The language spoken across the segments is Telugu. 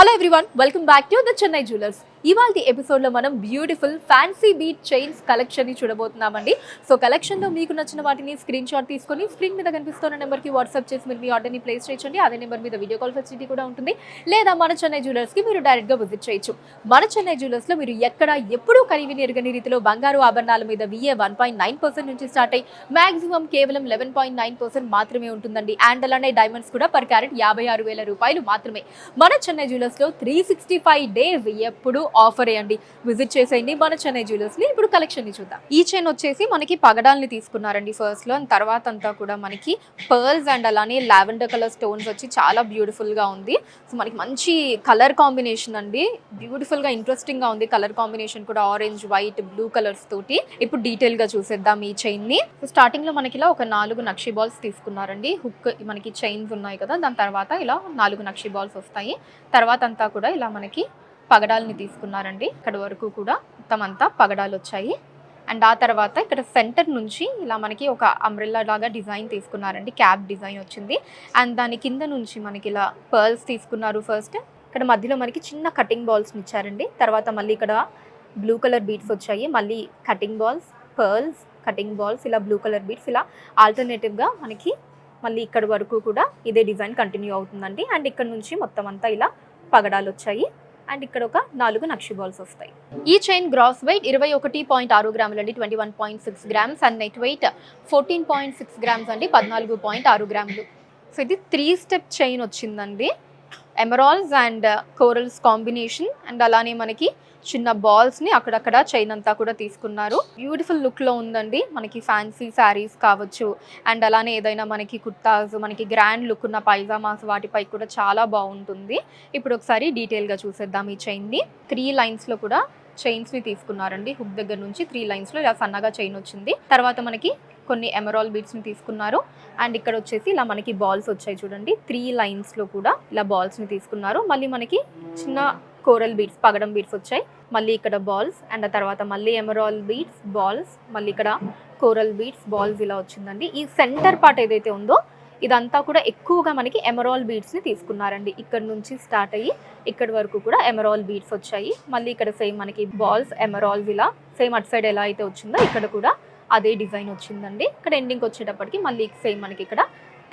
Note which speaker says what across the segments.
Speaker 1: Hello everyone, welcome back to the Chennai jewellers. ఇవాల్టి ఎపిసోడ్లో మనం బ్యూటిఫుల్ ఫ్యాన్సీ బీట్ చైన్స్ కలెక్షన్ని చూడబోతున్నామండి. సో కలెక్షన్లో మీకు నచ్చిన వాటిని స్క్రీన్ షాట్ తీసుకొని స్క్రీన్ మీద కనిపిస్తున్న నెంబర్కి వాట్సాప్ చేసి మీరు మీ ఆర్డర్ని ప్లేస్ చేయొచ్చండి. అదే నెంబర్ మీద వీడియో కాల్ ఫెసిలిటీ కూడా ఉంటుంది. లేదా మన చెన్నై జ్యువెలర్స్కి మీరు డైరెక్ట్గా విజిట్ చేయొచ్చు. మన చెన్నై జ్యువెలర్స్లో మీరు ఎక్కడ ఎప్పుడూ కనివిని ఎరగని రీతిలో బంగారు ఆభరణాల మీద VA 1.9% నుంచి స్టార్ట్ అయ్యి మ్యాక్సిమం కేవలం 11.9% మాత్రమే ఉంటుందండి. అండ్ అలానే డైమండ్స్ కూడా పర్ క్యారెట్ 56,000 రూపాయలు మాత్రమే. మన చెన్నై జ్యువెలర్స్లో 365 డేస్ ఎప్పుడు ఆఫర్ అండి. విజిట్ చేసేయండి మన చెన్నై జ్యువెలర్స్ ని. ఇప్పుడు కలెక్షన్ ని చూద్దాం. ఈ చైన్ వచ్చేసి మనకి పగడాల్ని తీసుకున్నారండి ఫస్ట్ లో. తర్వాత అంతా కూడా మనకి పర్ల్స్ అండ్ అలానే లావెండర్ కలర్ స్టోన్స్ వచ్చి చాలా బ్యూటిఫుల్ గా ఉంది. సో మనకి మంచి కలర్ కాంబినేషన్ అండి. బ్యూటిఫుల్ గా ఇంట్రెస్టింగ్ గా ఉంది కలర్ కాంబినేషన్ కూడా. ఆరెంజ్, వైట్, బ్లూ కలర్స్ తోటి. ఇప్పుడు డీటెయిల్ గా చూసేద్దాం ఈ చైన్ ని. స్టార్టింగ్ లో మనకి ఇలా ఒక 4 నక్షి బాల్స్ తీసుకున్నారండి. హుక్ మనకి చైన్స్ ఉన్నాయి కదా, దాని తర్వాత ఇలా 4 నక్షి బాల్స్ వస్తాయి. తర్వాత అంతా కూడా ఇలా మనకి పగడాలని తీసుకున్నారండి. ఇక్కడ వరకు కూడా మొత్తం అంతా పగడాలు వచ్చాయి. అండ్ ఆ తర్వాత ఇక్కడ సెంటర్ నుంచి ఇలా మనకి ఒక అంబ్రెల్లా లాగా డిజైన్ తీసుకున్నారండి. క్యాప్ డిజైన్ వచ్చింది. అండ్ దాని కింద నుంచి మనకి ఇలా పర్ల్స్ తీసుకున్నారు ఫస్ట్. ఇక్కడ మధ్యలో మనకి చిన్న కటింగ్ బాల్స్ని ఇచ్చారండి. తర్వాత మళ్ళీ ఇక్కడ బ్లూ కలర్ బీడ్స్ వచ్చాయి. మళ్ళీ cutting balls, pearls, cutting balls, ఇలా బ్లూ కలర్ బీడ్స్, ఇలా ఆల్టర్నేటివ్గా మనకి మళ్ళీ ఇక్కడ వరకు కూడా ఇదే డిజైన్ కంటిన్యూ అవుతుందండి. అండ్ ఇక్కడ నుంచి మొత్తం అంతా ఇలా పగడాలు వచ్చాయి. అండ్ ఇక్కడ ఒక 4 నక్షి బాల్స్ వస్తాయి. ఈ చైన్ గ్రాస్ వెయిట్ 21.6 గ్రాములు అండి, 21.6 grams. And net weight 14.6 grams అండి, 14.6 గ్రాములు. సో ఇది 3 స్టెప్ చైన్ వచ్చిందండి. Emeralds and corals combination. And అలానే మనకి చిన్న బాల్స్ని అక్కడక్కడ చైన్ అంతా కూడా తీసుకున్నారు. బ్యూటిఫుల్ లుక్లో ఉందండి. మనకి ఫ్యాన్సీ శారీస్ కావచ్చు, అండ్ అలానే ఏదైనా మనకి కుర్తాస్, మనకి గ్రాండ్ లుక్ ఉన్న పైజామాస్, వాటిపై కూడా చాలా బాగుంటుంది. ఇప్పుడు ఒకసారి డీటెయిల్గా చూసేద్దాం ఈ చైన్ని. 3 లైన్స్లో కూడా చైన్స్ని తీసుకున్నారండి. హుక్ దగ్గర నుంచి 3 లైన్స్లో ఇలా సన్నగా చైన్ వచ్చింది. తర్వాత మనకి కొన్ని ఎమరాల్డ్ బీడ్స్ని తీసుకున్నారు. అండ్ ఇక్కడ వచ్చేసి ఇలా మనకి బాల్స్ వచ్చాయి చూడండి. 3 లైన్స్లో కూడా ఇలా బాల్స్ని తీసుకున్నారు. మళ్ళీ మనకి చిన్న కోరల్ బీడ్స్, పగడం బీడ్స్ వచ్చాయి. మళ్ళీ ఇక్కడ బాల్స్, అండ్ ఆ తర్వాత మళ్ళీ ఎమరాల్డ్ బీడ్స్, బాల్స్, మళ్ళీ ఇక్కడ కోరల్ బీడ్స్, బాల్స్ ఇలా వచ్చిందండి. ఈ సెంటర్ పార్ట్ ఏదైతే ఉందో ఇదంతా కూడా ఎక్కువగా మనకి ఎమరాల్డ్ బీడ్స్ని తీసుకున్నారండి. ఇక్కడ నుంచి స్టార్ట్ అయ్యి ఇక్కడ వరకు కూడా ఎమరాల్డ్ బీడ్స్ వచ్చాయి. మళ్ళీ ఇక్కడ సేమ్ మనకి బాల్స్, ఎమరాల్డ్స్, ఇలా సేమ్ అటు సైడ్ ఎలా అయితే వచ్చిందో ఇక్కడ కూడా అదే డిజైన్ వచ్చిందండి. ఇక్కడ ఎండింగ్ వచ్చేటప్పటికి మళ్ళీ సేమ్ మనకి ఇక్కడ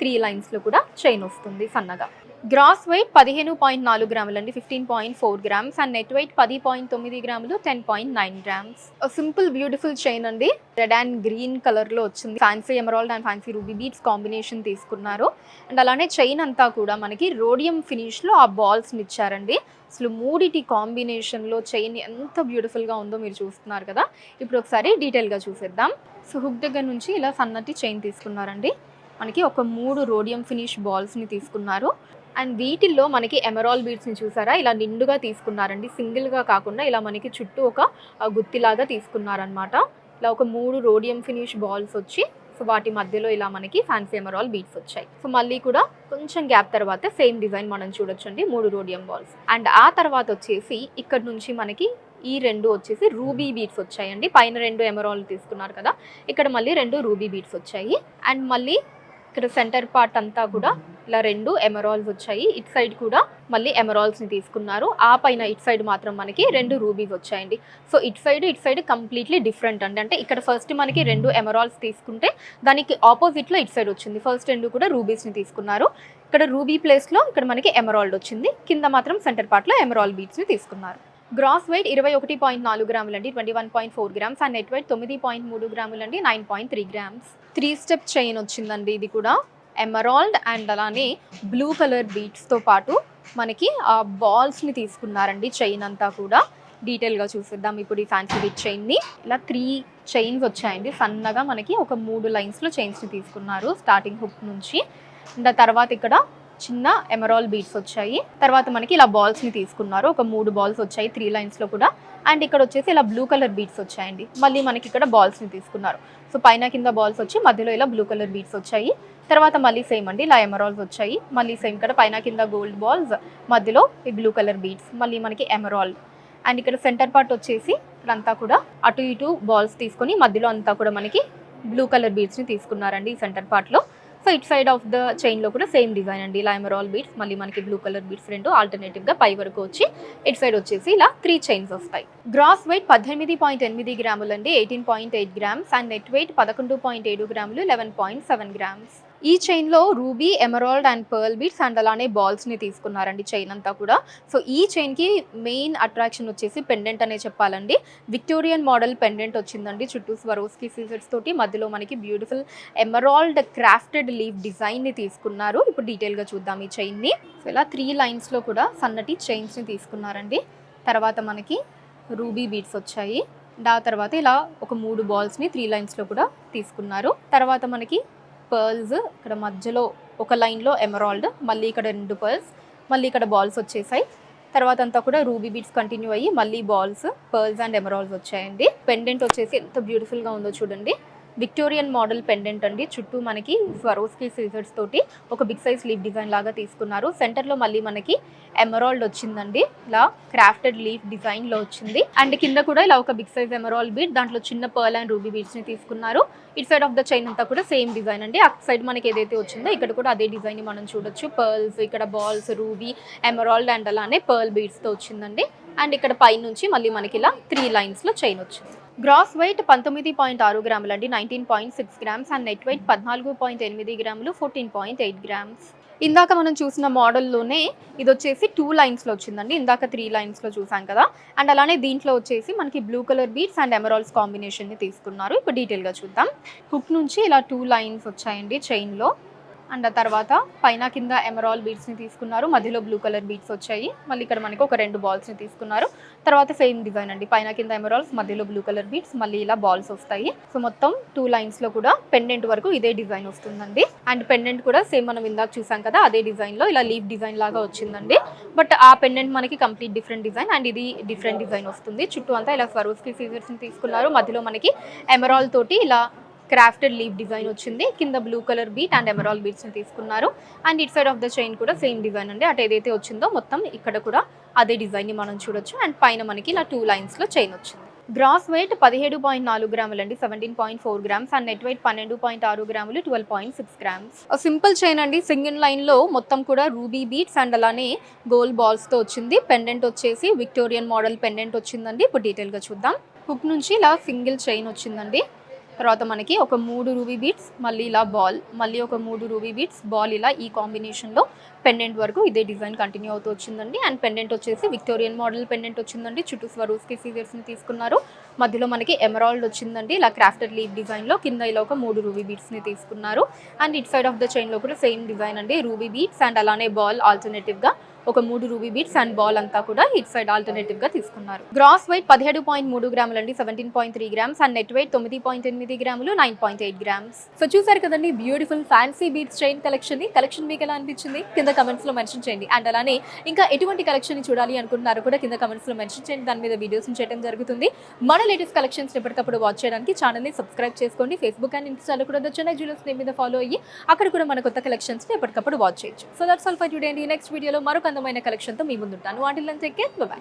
Speaker 1: 3 లైన్స్లో కూడా చైన్ వస్తుంది సన్నగా. గ్రాస్ వెయిట్ 15.4 గ్రాములు అండి, 15.4 గ్రామ్స్. అండ్ నెట్ వెయిట్ 10.9 గ్రాములు, 10.9 గ్రామ్స్. సింపుల్ బ్యూటిఫుల్ చైన్ అండి. రెడ్ అండ్ గ్రీన్ కలర్లో వచ్చింది. Fancy emerald and fancy ruby beads combination తీసుకున్నారు. అండ్ అలానే చైన్ అంతా కూడా మనకి రోడియం ఫినిష్లో ఆ బాల్స్ని ఇచ్చారండి. అసలు మూడిటి కాంబినేషన్లో చైన్ ఎంత బ్యూటిఫుల్గా ఉందో మీరు చూస్తున్నారు కదా. ఇప్పుడు ఒకసారి డీటెయిల్గా చూసేద్దాం. సో హుక్ దగ్గర నుంచి ఇలా సన్నటి చైన్ తీసుకున్నారండి. మనకి ఒక 3 రోడియం ఫినిష్ బాల్స్ని తీసుకున్నారు. అండ్ వీటిల్లో మనకి ఎమరాల్డ్ బీడ్స్ని చూసారా, ఇలా నిండుగా తీసుకున్నారండి. సింగిల్గా కాకుండా ఇలా మనకి చుట్టూ ఒక గుత్తిలాగా తీసుకున్నారనమాట. ఇలా ఒక 3 రోడియం ఫినిష్ బాల్స్ వచ్చి, సో వాటి మధ్యలో ఇలా మనకి ఫ్యాన్సీ ఎమరాల్డ్ బీడ్స్ వచ్చాయి. సో మళ్ళీ కూడా కొంచెం గ్యాప్ తర్వాత సేమ్ డిజైన్ మనం చూడొచ్చండి, 3 రోడియం బాల్స్. అండ్ ఆ తర్వాత వచ్చేసి ఇక్కడ నుంచి మనకి ఈ 2 వచ్చేసి రూబీ బీడ్స్ వచ్చాయండి. పైన 2 ఎమరాల్డ్ తీసుకున్నారు కదా, ఇక్కడ మళ్ళీ 2 రూబీ బీడ్స్ వచ్చాయి. అండ్ మళ్ళీ ఇక్కడ సెంటర్ పార్ట్ అంతా కూడా ఇలా 2 ఎమరాల్డ్స్ వచ్చాయి. ఇటు సైడ్ కూడా మళ్ళీ ఎమరాల్డ్స్ని తీసుకున్నారు. ఆ పైన ఇటు సైడ్ మాత్రం మనకి 2 రూబీస్ వచ్చాయండి. సో ఇటు సైడ్ కంప్లీట్లీ డిఫరెంట్ అండి. అంటే ఇక్కడ ఫస్ట్ మనకి 2 ఎమరాల్డ్స్ తీసుకుంటే దానికి ఆపోజిట్లో ఇటు సైడ్ వచ్చింది. ఫస్ట్ 2 కూడా రూబీస్ని తీసుకున్నారు. ఇక్కడ రూబీ ప్లేస్లో ఇక్కడ మనకి ఎమరాల్డ్ వచ్చింది. కింద మాత్రం సెంటర్ పార్ట్లో ఎమరాల్డ్ బీడ్స్ని తీసుకున్నారు. గ్రాస్ వెయిట్ 21.4 గ్రాములు అండి, 21.4 గ్రామ్స్. అండ్ నెట్ వెయిట్ 9.3 గ్రాములు అండి, 9.3 గ్రామ్స్. 3 స్టెప్ చైన్ వచ్చిందండి. ఇది కూడా ఎమరాల్డ్ అండ్ అలానే బ్లూ కలర్ బీడ్స్తో పాటు మనకి ఆ బాల్స్ని తీసుకున్నారండి. చైన్ అంతా కూడా డీటెయిల్గా చూసేద్దాం ఇప్పుడు ఈ ఫ్యాన్సీ బీడ్ చైన్ని. ఇలా 3 చైన్స్ వచ్చాయండి సన్నగా. మనకి ఒక 3 లైన్స్లో చైన్స్ని తీసుకున్నారు స్టార్టింగ్ హుక్ నుంచి. అండ్ తర్వాత ఇక్కడ చిన్న ఎమరాల్డ్ బీడ్స్ వచ్చాయి. తర్వాత మనకి ఇలా బాల్స్ని తీసుకున్నారు. ఒక 3 బాల్స్ వచ్చాయి 3 లైన్స్లో కూడా. అండ్ ఇక్కడ వచ్చేసి ఇలా బ్లూ కలర్ బీడ్స్ వచ్చాయండి. మళ్ళీ మనకి ఇక్కడ బాల్స్ని తీసుకున్నారు. సో పైన కింద బాల్స్ వచ్చి మధ్యలో ఇలా బ్లూ కలర్ బీడ్స్ వచ్చాయి. తర్వాత మళ్ళీ సేమ్ అండి ఇలా ఎమరాల్డ్స్ వచ్చాయి. మళ్ళీ సేమ్ ఇక్కడ పైన కింద గోల్డ్ బాల్స్, మధ్యలో ఈ బ్లూ కలర్ బీడ్స్, మళ్ళీ మనకి ఎమరాల్డ్. అండ్ ఇక్కడ సెంటర్ పార్ట్ వచ్చేసి ఇక్కడంతా కూడా అటు ఇటు బాల్స్ తీసుకొని మధ్యలో అంతా కూడా మనకి బ్లూ కలర్ బీడ్స్ని తీసుకున్నారండి ఈ సెంటర్ పార్ట్లో. So it side of the చైన్లో కూడా సేమ్ డిజైన్ అండి, ఇలా ఎమరాల్డ్ బీడ్స్, మళ్ళీ మనకి బ్లూ కలర్ బీడ్స్ రెండు ఆల్టర్నేటివ్గా పై వరకు వచ్చి ఇట్ సైడ్ వచ్చేసి ఇలా 3 చైన్స్ వస్తాయి. గ్రాస్ వెయిట్ 18.8 గ్రాములు అండి, 18.8 గ్రామ్స్, అండ్ నెట్ వెయిట్ 11.7 గ్రాములు, 11.7 గ్రామ్స్. ఈ చైన్లో ruby, emerald and pearl beads and అలానే బాల్స్ని తీసుకున్నారండి చైన్ అంతా కూడా. సో ఈ చైన్కి మెయిన్ అట్రాక్షన్ వచ్చేసి పెండెంట్ అనే చెప్పాలండి. విక్టోరియన్ మోడల్ పెండెంట్ వచ్చిందండి, చుట్టూ స్వరోస్కి సీజర్స్ తోటి, మధ్యలో మనకి బ్యూటిఫుల్ ఎమరాల్డ్ క్రాఫ్టెడ్ లీఫ్ డిజైన్ని తీసుకున్నారు. ఇప్పుడు డీటెయిల్గా చూద్దాం ఈ చైన్ని. సో ఇలా 3 లైన్స్లో కూడా సన్నటి చైన్స్ని తీసుకున్నారండి. తర్వాత మనకి రూబీ బీడ్స్ వచ్చాయి, ఆ తర్వాత ఇలా ఒక 3 బాల్స్ని 3 లైన్స్లో కూడా తీసుకున్నారు. తర్వాత మనకి పర్ల్స్, ఇక్కడ మధ్యలో ఒక లైన్లో ఎమరాల్డ్, మళ్ళీ ఇక్కడ 2 పర్ల్స్, మళ్ళీ ఇక్కడ బాల్స్ వచ్చేసాయి. తర్వాత అంతా కూడా రూబీ బీడ్స్ కంటిన్యూ అయ్యి మళ్ళీ బాల్స్, పర్ల్స్ అండ్ ఎమరాల్డ్స్ వచ్చాయండి. పెండెంట్ వచ్చేసి ఎంత బ్యూటిఫుల్గా ఉందో చూడండి, విక్టోరియన్ మోడల్ పెండెంట్ అండి. చుట్టూ మనకి స్వరోస్కి సీజర్స్ తోటి ఒక బిగ్ సైజ్ లీఫ్ డిజైన్ లాగా తీసుకున్నారు. సెంటర్లో మళ్ళీ మనకి ఎమరాల్డ్ వచ్చిందండి, ఇలా క్రాఫ్టెడ్ లీఫ్ డిజైన్లో వచ్చింది. అండ్ కింద కూడా ఇలా ఒక బిగ్ సైజ్ ఎమరాల్డ్ బీడ్, దాంట్లో చిన్న పర్ల్ అండ్ రూబీ బీడ్స్ని తీసుకున్నారు. ఇటు సైడ్ ఆఫ్ ద చైన్ అంతా కూడా సేమ్ డిజైన్ అండి. అటు సైడ్ మనకి ఏదైతే వచ్చిందో ఇక్కడ కూడా అదే డిజైన్ మనం చూడొచ్చు. పర్ల్స్, ఇక్కడ బాల్స్, రూబీ, ఎమరాల్డ్ అండ్ అలానే పర్ల్ బీడ్స్తో వచ్చిందండి. అండ్ ఇక్కడ పైనుంచి మళ్ళీ మనకి ఇలా 3 లైన్స్లో చైన్ వచ్చింది. గ్రాస్ వెయిట్ 19.6 గ్రాములు అండి, 19.6 గ్రామ్స్, అండ్ నెట్ వెయిట్ 14.8 గ్రాములు, 14.8 గ్రామ్స్. ఇందాక మనం చూసిన మోడల్లోనే ఇది వచ్చేసి 2 లైన్స్లో వచ్చిందండి, ఇందాక 3 లైన్స్లో చూసాం కదా. అండ్ అలానే దీంట్లో వచ్చేసి మనకి blue colour beads and emeralds కాంబినేషన్ని తీసుకున్నారు. ఇప్పుడు డీటెయిల్గా చూద్దాం. హుక్ నుంచి ఇలా 2 లైన్స్ వచ్చాయండి చైన్లో, అండ్ ఆ తర్వాత పైన కింద ఎమరాల్డ్ బీడ్స్ని తీసుకున్నారు, మధ్యలో బ్లూ కలర్ బీడ్స్ వచ్చాయి. మళ్ళీ ఇక్కడ మనకి ఒక 2 బాల్స్ని తీసుకున్నారు. తర్వాత సేమ్ డిజైన్ అండి, పైన కింద ఎమరాల్డ్స్, మధ్యలో బ్లూ కలర్ బీడ్స్, మళ్ళీ ఇలా బాల్స్ వస్తాయి. సో మొత్తం 2 లైన్స్లో కూడా పెండెంట్ వరకు ఇదే డిజైన్ వస్తుందండి. అండ్ పెండెంట్ కూడా సేమ్ మనం ఇందాక చూసాం కదా, అదే డిజైన్లో ఇలా లీఫ్ డిజైన్ లాగా వచ్చిందండి. బట్ ఆ పెండెంట్ మనకి కంప్లీట్ డిఫరెంట్ డిజైన్, అండ్ ఇది డిఫరెంట్ డిజైన్ వస్తుంది. చుట్టూ అంతా ఇలా స్వరోస్కి సీజర్స్ని తీసుకున్నారు, మధ్యలో మనకి ఎమరాల్డ్ తోటి ఇలా క్రాఫ్టెడ్ లీఫ్ డిజైన్ వచ్చింది. కింద blue colour bead and emerald బీట్స్ని తీసుకున్నారు. And it side of the chain కూడా సేమ్ డిజైన్ అండి, అటు ఏదైతే వచ్చిందో మొత్తం ఇక్కడ కూడా అదే డిజైన్ని మనం చూడొచ్చు. అండ్ పైన మనకి ఇలా 2 లైన్స్లో చైన్ వచ్చింది. గ్రాస్ వెయిట్ 17.4 గ్రాములు అండి, 17.4 గ్రామ్స్, అండ్ నెట్ వెయిట్ 12.6 గ్రాములు, 12.6 గ్రామ్స్. సింపుల్ చైన్ అండి, సింగిల్ లైన్లో మొత్తం కూడా రూబీ బీట్స్ అండ్ అలానే గోల్డ్ బాల్స్తో వచ్చింది. పెండెంట్ వచ్చేసి విక్టోరియన్ మోడల్ పెండెంట్ వచ్చిందండి. ఇప్పుడు డీటెయిల్గా చూద్దాం. హుక్ నుంచి ఇలా సింగిల్ చైన్ వచ్చిందండి. తర్వాత మనకి ఒక 3 రూబీ బీట్స్, మళ్ళీ ఇలా బాల్, మళ్ళీ ఒక 3 రూబీ బీట్స్, బాల్, ఇలా ఈ కాంబినేషన్లో పెండెంట్ వరకు ఇదే డిజైన్ కంటిన్యూ అవుతూ వచ్చిందండి. అండ్ పెండెంట్ వచ్చేసి విక్టోరియన్ మోడల్ పెండెంట్ వచ్చిందండి. చుట్టూ స్వరోస్కి సీజర్స్ని తీసుకున్నారు. మధ్యలో మనకి ఎమరాల్డ్ వచ్చిందండి, ఇలా క్రాఫ్టెడ్ లీఫ్ డిజైన్లో. కింద ఇలా ఒక 3 రూబీ బీట్స్ని తీసుకున్నారు. And it side of the చైన్లో కూడా సేమ్ డిజైన్ అండి, రూబీ బీట్స్ అండ్ అలానే బాల్ ఆల్టర్నేటివ్గా ఒక 3 రూబీ బీట్స్ అండ్ బాల్ అంతా కూడా ఇట్ సైడ్ ఆల్టర్నేటివ్గా తీసుకున్నారు. గ్రాస్ వెయిట్ 17.3 గ్రాములు అండి, 17.3 గ్రామ్స్, అండ్ నెట్ వెయిట్ 9.8 గ్రాములు, 9.8 గ్రామ్స్. సో చూసారు కదండి beautiful fancy beats chain collection మీకు ఎలా అనిపించింది కింద కమెంట్స్లో మెన్షన్ చేయండి. అండ్ అలానే ఇంకా ఎటువంటి కలెక్షన్ చూడాలి అనుకుంటున్నారో కూడా కింద కమెంట్స్లో మెన్షన్ చేయండి, దాని మీద వీడియోస్ చేయడం జరుగుతుంది. మన లేటెస్ట్ కలెక్షన్స్ ఎప్పటికప్పుడు వాచ్ చేయడానికి ఛానల్ని సబ్స్క్రైబ్ చేసుకోండి. ఫేస్బుక్ అండ్ ఇన్స్టాలో కూడా చెన్నై జ్యువెలర్స్ నేమ్ మీద ఫాలో అయ్యి అక్కడ కూడా మన కొత్త కలెక్షన్స్ని ఎప్పటికప్పుడు వాచ్ చేయొచ్చు. So that's all for today అండి. నెక్స్ట్ వీడియోలో మరొక అందమైన కలెక్షన్తో మీ ముందుంటాను. వాటిల్లో టేక్ కేర్, బై.